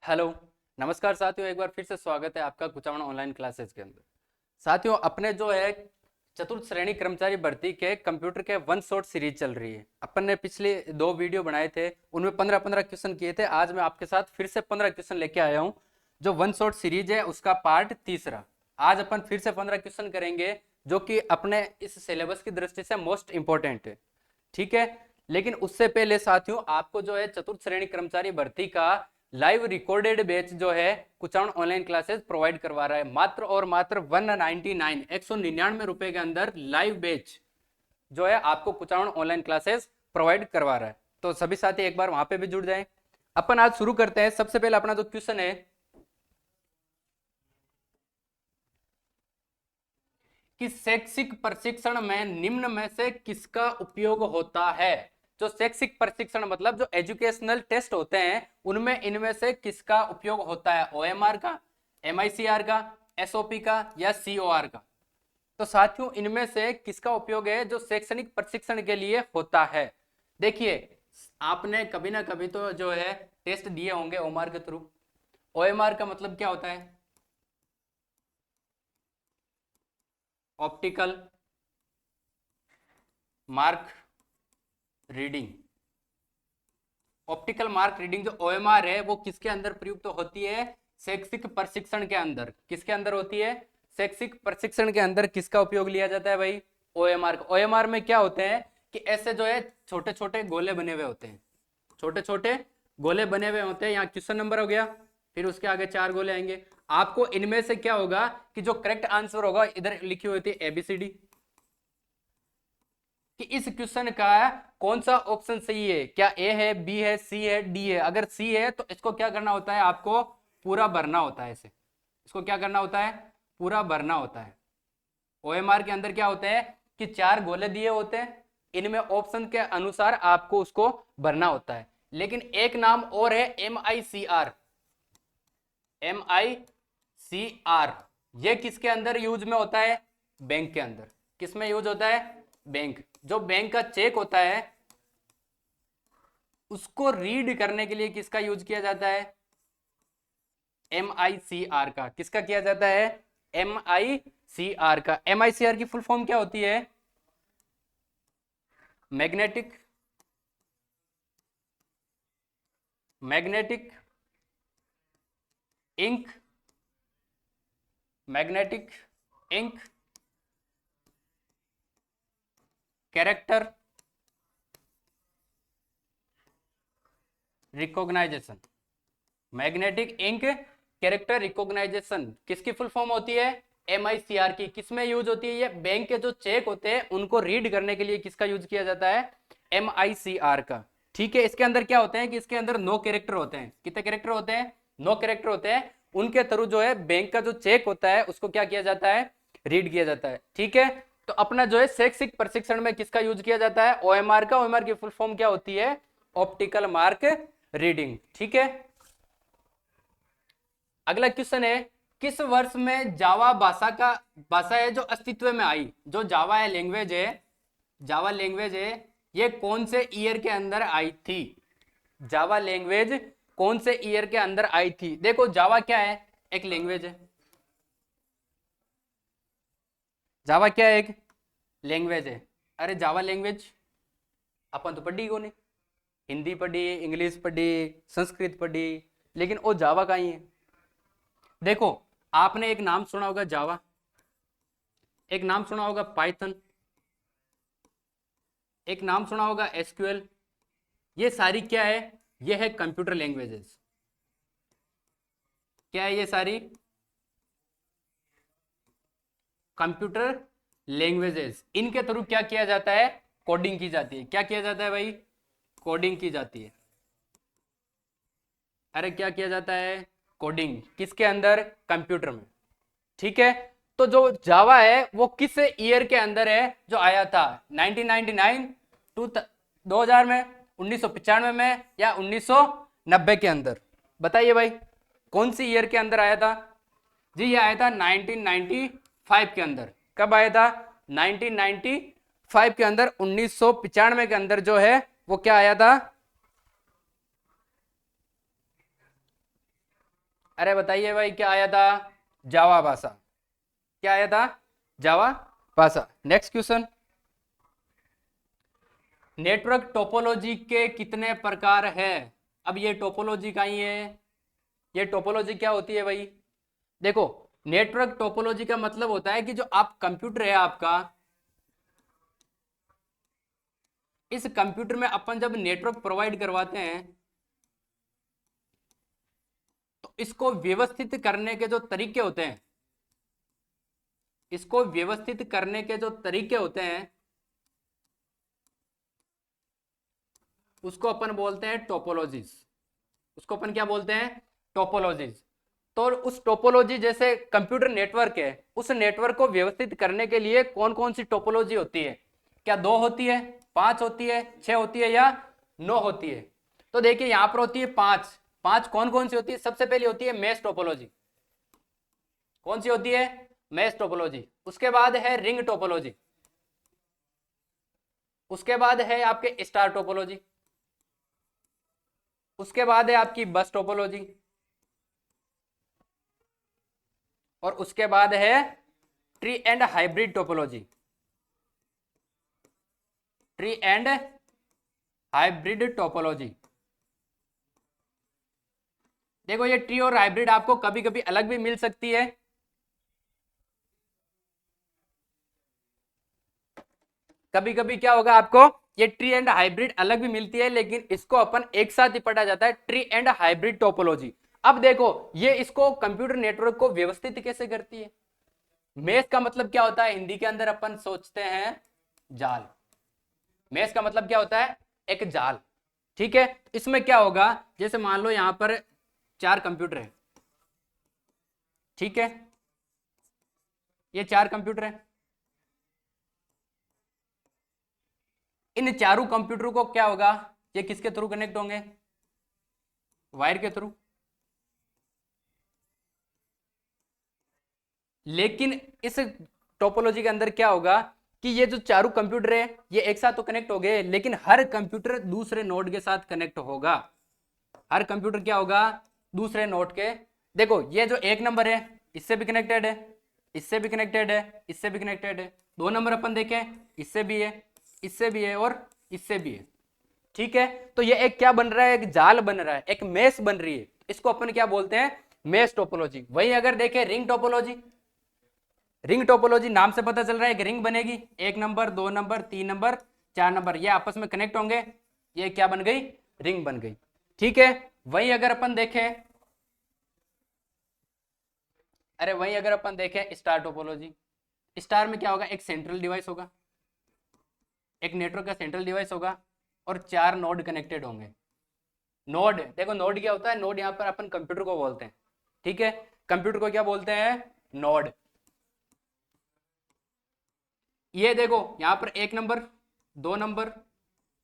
Hello, नमस्कार साथियों। एक बार फिर से स्वागत है आपका कुचामण ऑनलाइन क्लासेस के अंदर। साथियों, अपने जो है चतुर्थ श्रेणी कर्मचारी भर्ती के कंप्यूटर के वन शॉट सीरीज चल रही है। अपन ने पिछले 2 वीडियो बनाए थे, उनमें 15-15 क्वेश्चन किए थे। आज मैं आपके साथ फिर से 15 क्वेश्चन लेके आया हूँ। जो वन शॉट सीरीज है उसका पार्ट तीसरा। आज अपन फिर से 15 क्वेश्चन करेंगे, जो कि अपने इस सिलेबस की दृष्टि से मोस्ट इंपॉर्टेंट है। ठीक है, लेकिन उससे पहले साथियों, आपको जो है चतुर्थ श्रेणी कर्मचारी भर्ती का लाइव रिकॉर्डेड बैच जो है कुचामण ऑनलाइन क्लासेस प्रोवाइड करवा रहा है। मात्र और मात्र 199 रुपए के अंदर लाइव बैच जो है आपको कुचामण ऑनलाइन क्लासेस प्रोवाइड करवा रहा है। तो सभी साथी एक बार वहां पे भी जुड़ जाएं। अपन आज शुरू करते हैं। सबसे पहले अपना जो क्वेश्चन है कि शैक्षिक प्रशिक्षण में निम्न में से किसका उपयोग होता है। जो शैक्षिक प्रशिक्षण मतलब जो एजुकेशनल टेस्ट होते हैं, उनमें इनमें से किसका उपयोग होता है? ओएमआर का, एमआईसीआर का, एसओपी का या सीओआर का? तो साथियों, इनमें से किसका उपयोग है जो शैक्षणिक प्रशिक्षण के लिए होता है? देखिए, आपने कभी ना कभी तो जो है टेस्ट दिए होंगे ओएमआर के थ्रू। ओएमआर का मतलब क्या होता है? Optical mark reading. Optical mark reading जो ओएमआर है वो किसके अंदर प्रयुक्त होती है? शैक्षिक प्रशिक्षण के अंदर। किसके अंदर होती है? शैक्षिक प्रशिक्षण के अंदर किसका उपयोग लिया जाता है भाई? ओएमआर का। ओएमआर में क्या होते हैं कि ऐसे जो है छोटे छोटे गोले बने हुए होते हैं। छोटे छोटे गोले बने हुए होते हैं। यहाँ क्वेश्चन नंबर हो गया, फिर उसके आगे 4 गोले आएंगे। आपको इनमें से क्या होगा कि जो करेक्ट आंसर होगा, इधर लिखी हुई थी एबीसीडी, कि इस क्वेश्चन का कौन सा ऑप्शन सही है। क्या ए है, बी है, सी है, डी है? अगर सी है तो इसको क्या करना होता है? आपको पूरा भरना होता है। इसे इसको क्या करना होता है? पूरा भरना होता है। ओएमआर के अंदर क्या होता है कि 4 गोले दिए होते हैं, इनमें ऑप्शन के अनुसार आपको उसको भरना होता है। लेकिन एक नाम और है MICR। MICR ये किसके अंदर यूज में होता है? बैंक के अंदर। किस में यूज होता है? बैंक। जो बैंक का चेक होता है उसको रीड करने के लिए किसका यूज किया जाता है? MICR का। किसका किया जाता है? MICR का। MICR की फुल फॉर्म क्या होती है? Magnetic magnetic ink magnetic ink character recognization. Magnetic ink character recognization किसकी फुल फॉर्म होती है? MICR की। किसमें यूज होती है ये? बैंक के जो चेक होते हैं उनको रीड करने के लिए किसका यूज किया जाता है? MICR का। ठीक है, इसके अंदर क्या होते हैं कि इसके अंदर 9 कैरेक्टर होते हैं। कितने कैरेक्टर होते हैं? 9 कैरेक्टर होते हैं। उनके थ्रू जो है बैंक का जो चेक होता है उसको क्या किया जाता है? रीड किया जाता है। ठीक है, तो अपना जो है शैक्षिक प्रशिक्षण में किसका यूज किया जाता है? OMR का। OMR की फुल फॉर्म क्या होती है? Optical mark reading. ठीक है, अगला क्वेश्चन है, किस वर्ष में जावा भाषा है जो अस्तित्व में आई? जो जावा है लैंग्वेज है, जावा लैंग्वेज है, ये कौन से ईयर के अंदर आई थी? जावा लैंग्वेज कौन से ईयर के अंदर आई थी? देखो, जावा क्या है? एक लैंग्वेज है। जावा क्या है? एक लैंग्वेज है। अरे जावा लैंग्वेज अपन तो पढ़ी को नहीं। हिंदी पढ़ी, इंग्लिश पढ़ी, संस्कृत पढ़ी, लेकिन वो जावा का ही है। देखो, आपने एक नाम सुना होगा जावा, एक नाम सुना होगा पाइथन, एक नाम सुना होगा SQL। ये सारी क्या है? ये है कंप्यूटर लैंग्वेजेस। क्या है ये सारी? Computer languages. इनके थ्रू क्या किया जाता है? कोडिंग की जाती है। क्या किया जाता है भाई? कोडिंग की जाती है। अरे क्या किया जाता है? कोडिंग। किसके अंदर? कंप्यूटर में। ठीक है, तो जो जावा है वो किस ईयर के अंदर है जो आया था? 1999 टू 2000 में, 1995 में या 1990 के अंदर? बताइए भाई, कौन सी ईयर के अंदर आया था? जी ये आया था 1995 के अंदर। कब आया था? 1995 के अंदर। 1995 के अंदर जो है वो क्या आया था? अरे बताइए भाई, क्या आया था? जावा भाषा। क्या आया था? जावा भाषा। नेक्स्ट क्वेश्चन, नेटवर्क टोपोलॉजी के कितने प्रकार है? अब ये टोपोलॉजी का ही है। ये टोपोलॉजी क्या होती है भाई? देखो, नेटवर्क टोपोलॉजी का मतलब होता है कि जो आप कंप्यूटर है आपका, इस कंप्यूटर में अपन जब नेटवर्क प्रोवाइड करवाते हैं तो इसको व्यवस्थित करने के जो तरीके होते हैं, इसको व्यवस्थित करने के जो तरीके होते हैं उसको अपन बोलते हैं टोपोलॉजीज। उसको अपन क्या बोलते हैं? टोपोलॉजीज। तो उस टोपोलॉजी, जैसे कंप्यूटर नेटवर्क है, उस नेटवर्क को व्यवस्थित करने के लिए कौन कौन सी टोपोलॉजी होती है? क्या 2 होती है, 5 होती है, 6 होती है, या 9 होती है? तो देखिए यहां पर होती है 5। 5 कौन कौन सी होती है? सबसे पहली होती है मेश टोपोलॉजी। कौन सी होती है? Mesh topology. उसके बाद है रिंग टोपोलॉजी। उसके बाद है आपके स्टार टोपोलॉजी। उसके बाद है आपकी बस टोपोलॉजी। और उसके बाद है tree and hybrid topology. Tree and hybrid topology. देखो, ये ट्री और हाइब्रिड आपको कभी कभी अलग भी मिल सकती है। कभी कभी क्या होगा आपको, ये ट्री एंड हाइब्रिड अलग भी मिलती है, लेकिन इसको अपन एक साथ ही पढ़ा जाता है, ट्री एंड हाइब्रिड टोपोलॉजी। अब देखो, ये इसको कंप्यूटर नेटवर्क को व्यवस्थित कैसे करती है? मेष का मतलब क्या होता है? हिंदी के अंदर अपन सोचते हैं जाल। मेष का मतलब क्या होता है? एक जाल। ठीक है, इसमें क्या होगा, जैसे मान लो यहां पर 4 कंप्यूटर है। ठीक है, ये 4 कंप्यूटर है। इन चारों कंप्यूटर को क्या होगा, ये किसके थ्रू कनेक्ट होंगे? वायर के थ्रू। लेकिन इस टोपोलॉजी के अंदर क्या होगा कि ये जो चारों कंप्यूटर है ये एक साथ तो कनेक्ट हो गए, लेकिन हर कंप्यूटर दूसरे नोड के साथ कनेक्ट होगा। हर कंप्यूटर क्या होगा? दूसरे नोड के। देखो, ये जो 1 नंबर है इससे भी कनेक्टेड है, इससे भी कनेक्टेड है, इससे भी कनेक्टेड है। 2 नंबर अपन देखें, इससे भी है, इससे भी है, और इससे भी है। ठीक है, तो ये एक क्या बन रहा है? एक जाल बन रहा है, एक मेश बन रही है। इसको अपन क्या बोलते हैं? Mesh topology. वहीं अगर देखें रिंग टोपोलॉजी, रिंग टोपोलॉजी नाम से पता चल रहा है एक रिंग बनेगी। 1 नंबर, 2 नंबर, 3 नंबर, 4 नंबर, ये आपस में कनेक्ट होंगे, ये क्या बन गई? रिंग बन गई। ठीक है, वहीं अगर अपन देखें, अरे वहीं अगर अपन देखें स्टार टोपोलॉजी, स्टार में क्या होगा? एक सेंट्रल डिवाइस होगा, एक नेटवर्क का सेंट्रल डिवाइस होगा, और 4 नोड कनेक्टेड होंगे। नोड, देखो नोड क्या होता है? नोड यहाँ पर अपन कंप्यूटर को बोलते हैं। ठीक है, कंप्यूटर को क्या बोलते हैं? नोड। ये देखो यहाँ पर 1 नंबर, 2 नंबर,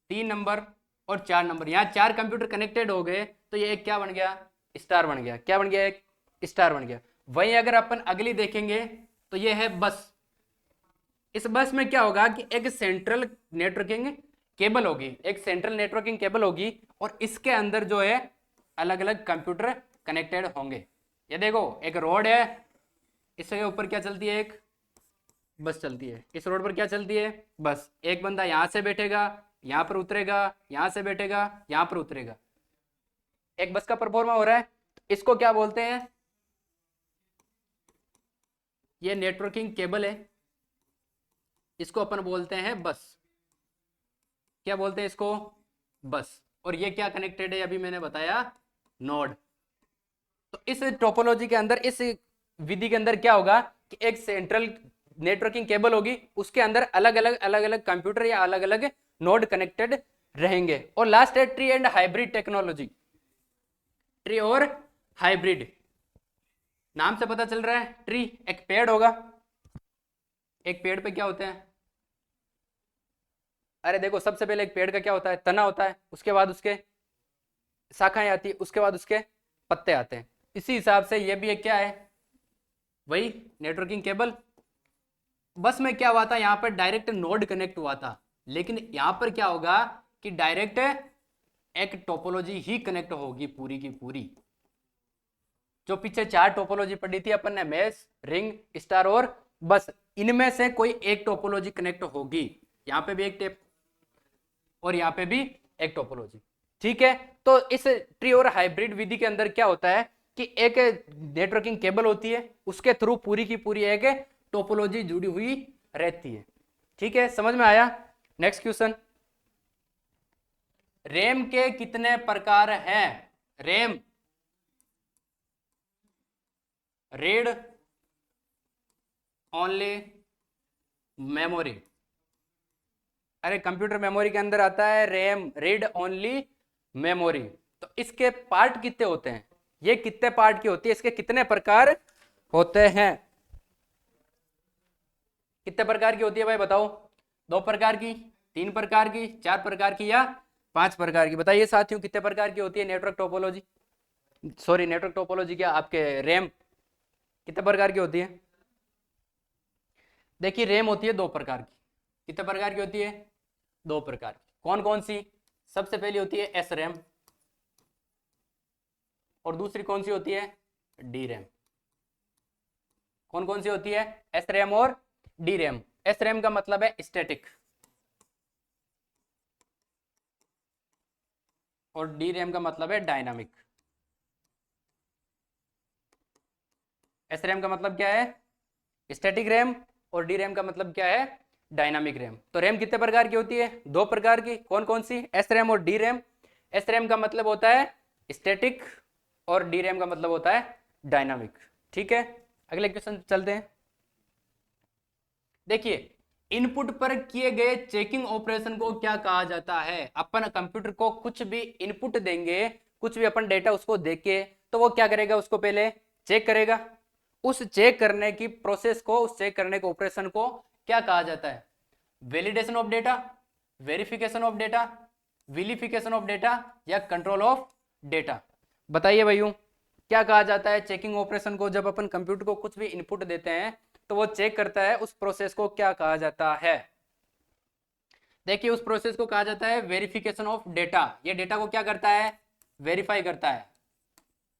3 नंबर और 4 नंबर, यहाँ 4 कंप्यूटर कनेक्टेड हो गए, तो ये एक क्या बन गया? स्टार बन गया। क्या बन गया? एक स्टार बन गया। वहीं अगर अपन अगली देखेंगे तो ये है बस। इस बस में क्या होगा कि एक सेंट्रल नेटवर्किंग केबल होगी, एक सेंट्रल नेटवर्किंग केबल होगी, और इसके अंदर जो है अलग अलग कंप्यूटर कनेक्टेड होंगे। ये देखो, एक रोड है, इसके ऊपर क्या चलती है? एक बस चलती है। इस रोड पर क्या चलती है? बस। एक बंदा यहां से बैठेगा, यहां पर उतरेगा, यहां से बैठेगा, यहां पर उतरेगा, एक बस का परफॉर्मा हो रहा है। इसको क्या बोलते हैं? ये नेटवर्किंग केबल है, इसको अपन बोलते हैं बस। क्या बोलते हैं इसको? बस। और ये क्या कनेक्टेड है? अभी मैंने बताया, नोड। तो इस टोपोलॉजी के अंदर, इस विधि के अंदर क्या होगा कि एक सेंट्रल नेटवर्किंग केबल होगी, उसके अंदर अलग अलग कंप्यूटर या अलग अलग नोड कनेक्टेड रहेंगे। और लास्ट है tree and hybrid technology. Tree और हाइब्रिड, नाम से पता चल रहा है, ट्री एक पेड़ होगा। एक पेड़ पे क्या होते हैं? अरे देखो, सबसे पहले एक पेड़ का क्या होता है? तना होता है, उसके बाद उसके शाखाएं आती है, उसके बाद उसके पत्ते आते हैं। इसी हिसाब से ये भी एक क्या है? वही नेटवर्किंग केबल। बस में क्या हुआ था? यहां पर डायरेक्ट नोड कनेक्ट हुआ था, लेकिन यहां पर क्या होगा कि डायरेक्ट एक टोपोलॉजी ही कनेक्ट होगी पूरी की पूरी। जो पीछे 4 टोपोलॉजी पढ़ी थी अपन ने, मैश, रिंग, स्टार और बस, इनमें से कोई एक टोपोलॉजी कनेक्ट होगी। यहाँ पे भी एक टेप और यहाँ पे भी एक टोपोलॉजी। ठीक है, तो इस ट्री और हाइब्रिड विधि के अंदर क्या होता है कि एक नेटवर्किंग केबल होती है, उसके थ्रू पूरी की पूरी एक टोपोलॉजी जुड़ी हुई रहती है। ठीक है, समझ में आया? नेक्स्ट क्वेश्चन, रैम के कितने प्रकार हैं? RAM, read only memory. अरे कंप्यूटर मेमोरी के अंदर आता है रैम, रीड ओनली मेमोरी। तो इसके पार्ट कितने होते हैं? ये कितने पार्ट की होती है? इसके कितने प्रकार होते हैं? कितने प्रकार की होती है भाई बताओ? 2 प्रकार की, 3 प्रकार की, 4 प्रकार की या 5 प्रकार की? बताइए साथियों, कितने प्रकार की होती है network topology? Sorry, network topology क्या, आपके रैम कितने प्रकार की होती है? देखिए, रैम होती है 2 प्रकार की। कितने प्रकार की होती है? 2 प्रकार की। कौन कौन सी? सबसे पहली होती है एस रैम, और दूसरी कौन सी होती है? D RAM. कौन कौन सी होती है? एस रैम और डी रैम। एस रैम का मतलब है स्टैटिक, और डी रैम का मतलब है डायनामिक। एस रैम का मतलब क्या है? स्टैटिक रैम, और डी रैम का मतलब क्या है? Dynamic RAM. तो रैम कितने प्रकार की होती है? 2 प्रकार की। कौन कौन सी? एस रैम और डी रैम। एस रैम का मतलब होता है स्टैटिक, और डी रैम का मतलब होता है डायनामिक। ठीक है, अगले क्वेश्चन चलते हैं। देखिए, इनपुट पर किए गए चेकिंग ऑपरेशन को क्या कहा जाता है? अपन कंप्यूटर को कुछ भी इनपुट देंगे, कुछ भी अपन डेटा उसको देके, तो वो क्या करेगा? उसको पहले चेक करेगा। उस चेक करने की प्रोसेस को, उस चेक करने के ऑपरेशन को क्या कहा जाता है? Validation of data, verification of data, vilification of data, या कंट्रोल ऑफ डेटा? बताइए भाइयों, क्या कहा जाता है चेकिंग ऑपरेशन को? जब अपन कंप्यूटर को कुछ भी इनपुट देते हैं तो वो चेक करता है, उस प्रोसेस को क्या कहा जाता है? देखिए, उस प्रोसेस को कहा जाता है वेरिफिकेशन ऑफ डेटा। ये डेटा को क्या करता है? वेरीफाई करता है।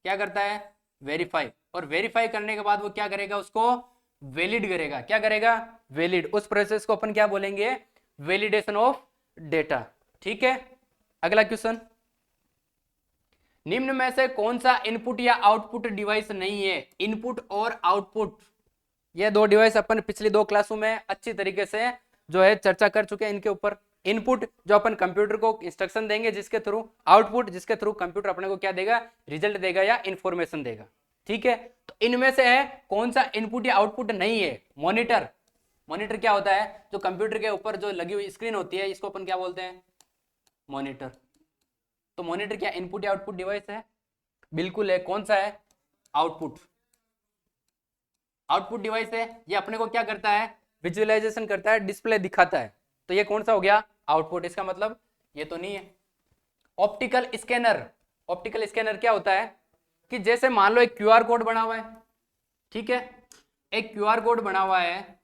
क्या करता है? वेरीफाई। और वेरीफाई करने के बाद वो क्या करेगा? उसको वैलिड करेगा। क्या करेगा? वैलिड। उस प्रोसेस को अपन क्या बोलेंगे? Validation of data. ठीक है, अगला क्वेश्चन, निम्न में से कौन सा इनपुट या आउटपुट डिवाइस नहीं है? इनपुट और आउटपुट, ये 2 डिवाइस अपन पिछली 2 क्लासों में अच्छी तरीके से जो है चर्चा कर चुके हैं इनके ऊपर। इनपुट जो अपन कंप्यूटर को इंस्ट्रक्शन देंगे जिसके थ्रू, आउटपुट जिसके थ्रू कंप्यूटर अपने को क्या देगा? रिजल्ट देगा या इंफॉर्मेशन देगा। ठीक है, तो इनमें से है कौन सा इनपुट या आउटपुट नहीं है? मॉनिटर। मॉनिटर क्या होता है? जो कंप्यूटर के ऊपर जो लगी हुई स्क्रीन होती है, इसको अपन क्या बोलते हैं? मॉनिटर। तो मॉनिटर क्या इनपुट या आउटपुट डिवाइस है? बिल्कुल है। कौन सा है? आउटपुट। आउटपुट डिवाइस है। ये अपने को क्या करता है? विजुअलाइजेशन करता है, डिस्प्ले दिखाता है। तो ये कौन सा हो गया? आउटपुट। इसका मतलब ये तो नहीं है। Optical scanner. ऑप्टिकल स्कैनर क्या होता है कि जैसे मान लो एक क्यूआर कोड बना हुआ है, ठीक है, एक क्यूआर कोड बना हुआ है,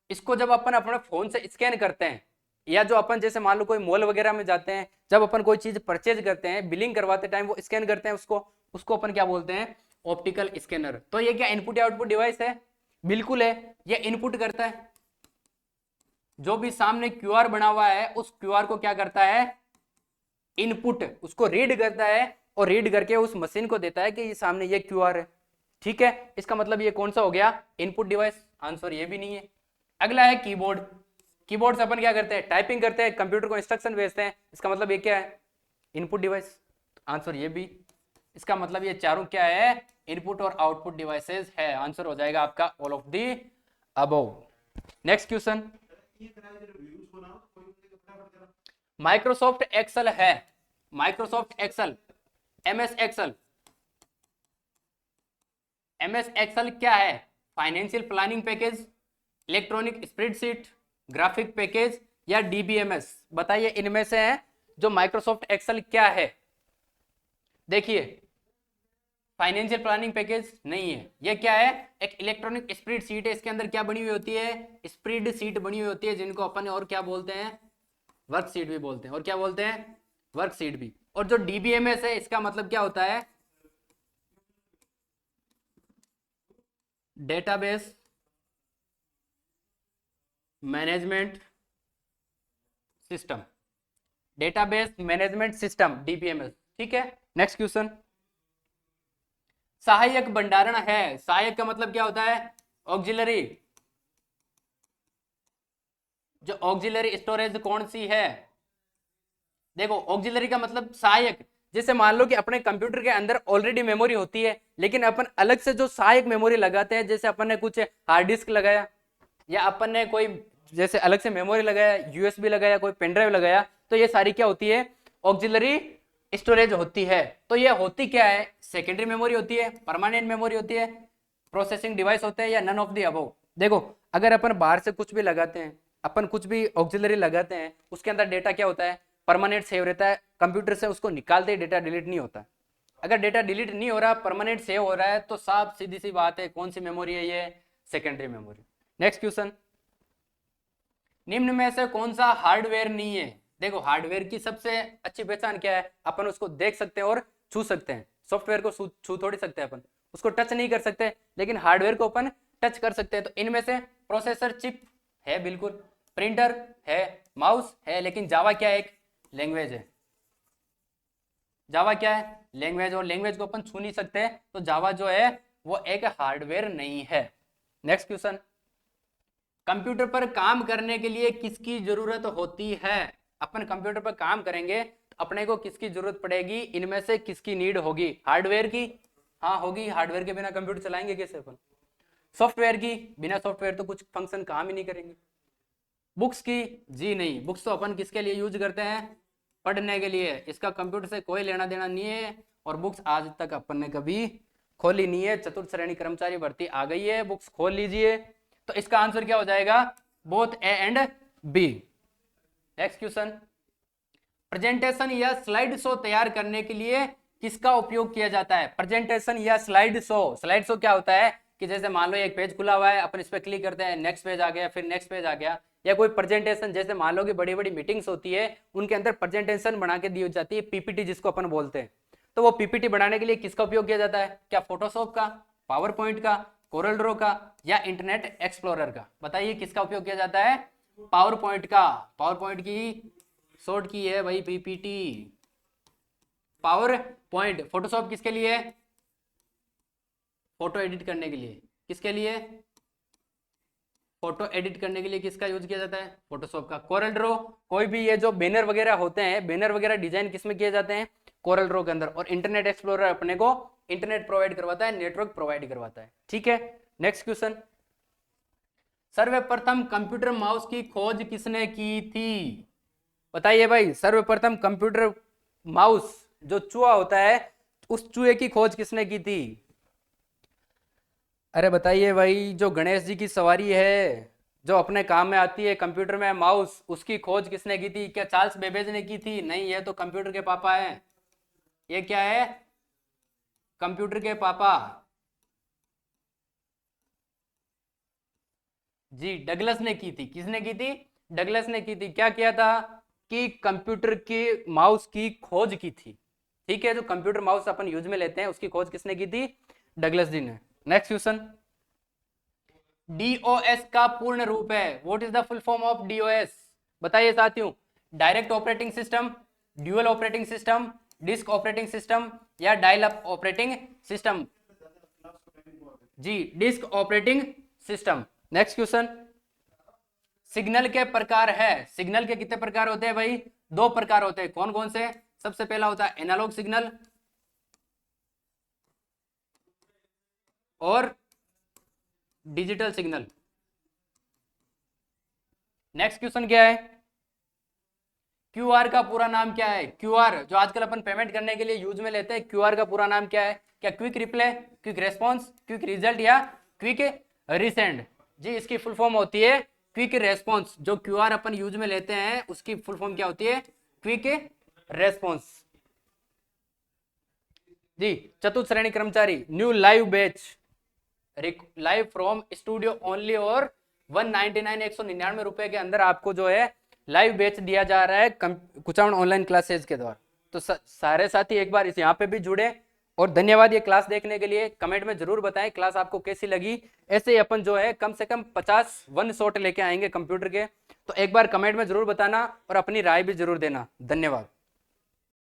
इसको जब अपन अपने फोन से स्कैन करते हैं, या जो अपन जैसे मान लो कोई मॉल वगैरह में जाते हैं, जब अपन कोई चीज परचेज करते हैं, बिलिंग करवाते टाइम वो स्कैन करते हैं उसको, उसको अपन क्या बोलते हैं? Optical scanner. तो ये क्या इनपुट या आउटपुट डिवाइस है? बिल्कुल है। ये इनपुट करता है, जो भी सामने क्यूआर बना हुआ है उस क्यूआर को क्या करता है? इनपुट, उसको रीड करता है, और रीड करके उस मशीन को देता है कि ये सामने ये क्यूआर है। ठीक है, इसका मतलब ये कौन सा हो गया? Input device. आंसर ये भी नहीं है। अगला है कीबोर्ड। कीबोर्ड से अपन क्या करते हैं? टाइपिंग करते हैं, कंप्यूटर को इंस्ट्रक्शन भेजते हैं। इसका मतलब ये क्या है? Input device. आंसर ये भी। इसका मतलब ये चारों क्या है? इनपुट और आउटपुट डिवाइसेस है। आंसर हो जाएगा आपका all of the above. Next question, Microsoft Excel है। Microsoft Excel, MS Excel. MS Excel क्या है? Financial planning package, electronic spreadsheet, graphic package, या डीबीएमएस? बताइए इनमें से है जो माइक्रोसॉफ्ट एक्सेल क्या है? देखिए, फाइनेंशियल प्लानिंग पैकेज नहीं है। ये क्या है? एक इलेक्ट्रॉनिक स्प्रेडशीट है। इसके अंदर क्या बनी हुई होती है? स्प्रेडशीट बनी हुई होती है, जिनको अपन और क्या बोलते हैं? वर्कशीट भी बोलते हैं। और क्या बोलते हैं? वर्कशीट भी। और जो डीबीएमएस है, इसका मतलब क्या होता है? Database management system, database management system DBMS. ठीक है, नेक्स्ट क्वेश्चन। सहायक भंडारण है, सहायक का मतलब क्या होता है? ऑक्सिलरी। जो ऑक्सिलरी स्टोरेज कौन सी है? देखो ऑक्सिलरी का मतलब सहायक। जैसे मान लो कि अपने कंप्यूटर के अंदर ऑलरेडी मेमोरी होती है, लेकिन अपन अलग से जो सहायक मेमोरी लगाते हैं, जैसे अपन ने कुछ हार्ड डिस्क लगाया, या अपन ने कोई जैसे अलग से मेमोरी लगाया, यूएसबी लगाया, कोई पेन ड्राइव लगाया, तो ये सारी क्या होती है? ऑक्सिलरी स्टोरेज होती है। तो ये होती क्या है? सेकेंडरी मेमोरी होती है, परमानेंट मेमोरी होती है, प्रोसेसिंग डिवाइस होते हैं, या नन ऑफ द अबव। देखो अगर अपन बाहर से कुछ भी लगाते हैं, अपन कुछ भी ऑक्सिलरी लगाते हैं, उसके अंदर डेटा क्या होता है? परमानेंट सेव रहता है। कंप्यूटर से उसको निकालते ही डेटा डिलीट नहीं होता। अगर डेटा डिलीट नहीं हो रहा, परमानेंट सेव हो रहा है, तो साफ सीधी सी बात है, कौन सी मेमोरी है ये? Secondary memory. Next question. निम्न में से कौन सा हार्डवेयर नहीं है? देखो हार्डवेयर की सबसे अच्छी पहचान क्या है? अपन उसको देख सकते हैं और छू सकते हैं। सॉफ्टवेयर को छू थोड़ी सकते हैं अपन, उसको टच नहीं कर सकते, लेकिन हार्डवेयर को अपन टच कर सकते हैं। तो इनमें से प्रोसेसर चिप है बिल्कुल, प्रिंटर है, माउस है, लेकिन जावा क्या है? एक लैंग्वेज है। जावा क्या है? लैंग्वेज, और लैंग्वेज को अपन छू नहीं सकते, तो जावा जो है वो एक हार्डवेयर नहीं है। Next question. कंप्यूटर पर काम करने के लिए किसकी जरूरत होती है? अपन कंप्यूटर पर काम करेंगे तो अपने को किसकी जरूरत पड़ेगी? इनमें से किसकी नीड होगी? हार्डवेयर की? हाँ होगी, हार्डवेयर के बिना कंप्यूटर चलाएंगे कैसे अपन? सॉफ्टवेयर की? बिना सॉफ्टवेयर तो कुछ फंक्शन काम ही नहीं करेंगे। बुक्स की? जी नहीं, बुक्स तो अपन किसके लिए यूज करते हैं? पढ़ने के लिए। इसका कंप्यूटर से कोई लेना देना नहीं है, और बुक्स आज तक अपन ने कभी खोली नहीं है। चतुर्थ श्रेणी कर्मचारी भर्ती आ गई है, बुक्स खोल लीजिए। तो इसका आंसर क्या हो जाएगा? Both A and B. Next question. Presentation या स्लाइड शो तैयार करने के लिए किसका उपयोग किया जाता है? प्रेजेंटेशन या स्लाइड शो। स्लाइड शो क्या होता है कि जैसे मान लो एक पेज खुला हुआ है, अपन इस पर क्लिक करते हैं, नेक्स्ट पेज आ गया, फिर नेक्स्ट पेज आ गया। या कोई प्रेजेंटेशन, जैसे मान लो कि बड़ी बड़ी मीटिंग्स होती है, उनके अंदर प्रेजेंटेशन बना के दी जाती है, पीपीटी जिसको अपन बोलते हैं। तो वो पीपीटी बनाने के लिए किसका उपयोग किया जाता है? क्या फोटोशॉप का, पावर पॉइंट का, कोरल ड्रॉ का, या इंटरनेट एक्सप्लोरर का? बताइए किसका उपयोग किया जाता है? पावर पॉइंट का। पावर पॉइंट की शॉर्ट की है भाई पीपीटी। Power point. फोटोशॉप किसके लिए? फोटो एडिट करने के लिए। किसके लिए? फोटो एडिट करने के लिए किसका यूज किया जाता है? फोटोशॉप का। कोरल ड्रॉ, कोई भी ये जो बैनर वगैरह होते हैं, बैनर वगैरह डिजाइन किसमें किए जाते हैं? कोरल ड्रॉ के अंदर। और इंटरनेट एक्सप्लोरर अपने को इंटरनेट प्रोवाइड करवाता है, नेटवर्क प्रोवाइड करवाता है। ठीक है, नेक्स्ट क्वेश्चन। सर्वप्रथम कंप्यूटर माउस की खोज किसने की थी? बताइए भाई, सर्वप्रथम कंप्यूटर माउस, जो चूहा होता है, उस चूहे की खोज किसने की थी? अरे बताइए भाई, जो गणेश जी की सवारी है, जो अपने काम में आती है कंप्यूटर में, माउस, उसकी खोज किसने की थी? क्या चार्ल्स बेबेज ने की थी? नहीं, ये तो कंप्यूटर के पापा है। ये क्या है? कंप्यूटर के पापा। जी, डगलस ने की थी। किसने की थी? डगलस ने की थी। क्या किया था? कि कंप्यूटर के माउस की खोज की थी। ठीक है, जो कंप्यूटर माउस अपन यूज में लेते हैं, उसकी खोज किसने की थी? डगलस जी ने। Next question. डीओएस का पूर्ण रूप है? What is the full form of DOS? बताइए साथियों। Direct operating system, dual operating system, disk operating system, या डायल अप ऑपरेटिंग सिस्टम? जी, disk operating system. Next question. Signal के प्रकार है? सिग्नल के कितने प्रकार होते हैं भाई? दो प्रकार होते हैं। कौन कौन से? सबसे पहला होता है एनालॉग सिग्नल, और डिजिटल सिग्नल। नेक्स्ट क्वेश्चन क्या है? क्यूआर का पूरा नाम क्या है? क्यूआर जो आजकल अपन पेमेंट करने के लिए यूज में लेते हैं, क्यूआर का पूरा नाम क्या है? क्या quick reply, quick response, quick result, या क्विक रिसेंड? जी, इसकी फुल फॉर्म होती है क्विक रेस्पॉन्स। जो क्यूआर अपन यूज में लेते हैं, उसकी फुल फॉर्म क्या होती है? Quick response. जी, चतुर्थ श्रेणी कर्मचारी new live batch, live from studio only, और 199 199 रुपए के अंदर आपको जो है लाइव बैच दिया जा रहा है कुचामन ऑनलाइन क्लासेज के द्वारा। तो सारे साथी एक बार इस यहाँ पे भी जुड़े, और धन्यवाद ये क्लास देखने के लिए। कमेंट में जरूर बताएं क्लास आपको कैसी लगी। ऐसे ही अपन जो है कम से कम 50 वन शॉट लेके आएंगे कंप्यूटर के, तो एक बार कमेंट में जरूर बताना और अपनी राय भी जरूर देना। धन्यवाद।